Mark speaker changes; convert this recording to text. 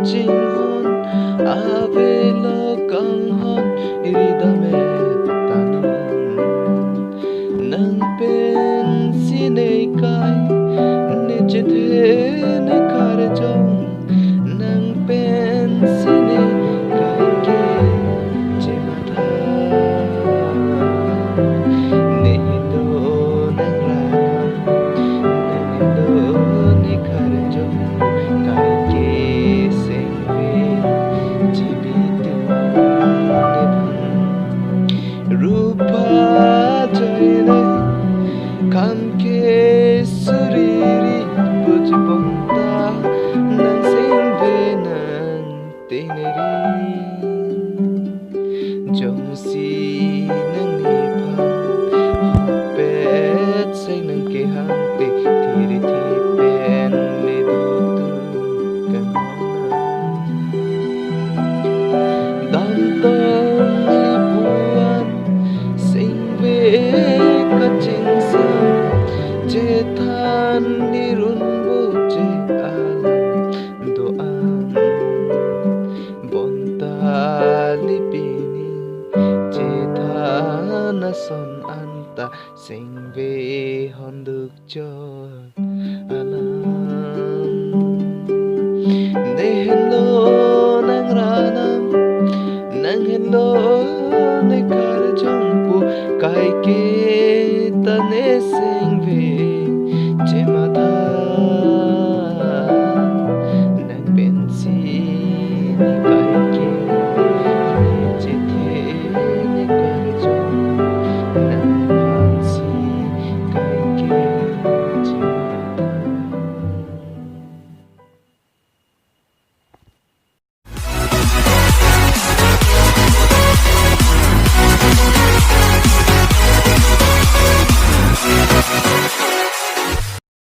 Speaker 1: jing hon ave lo kang hon iridame tanan nang pen sine kai ne jithe ne kar jong nang pen sine kai ke je matha ne do nang ra ne do ne kar jong kai ke sing ve jibitu ne bhan rupa joine kam ke suriri pujbonta nang sing ve nang teneri jong si nang ni phan pet say nang ke hang te thiri thi pen le do tu kan dam tong li buan sing ve ka ching sa je than ni run bo je alam do an bonta lipini je than son anta sing ve hon được cho alam ne hello nang ranam nang hello ne kar jong pu kai ke tane sing ve je mata nang pensi ni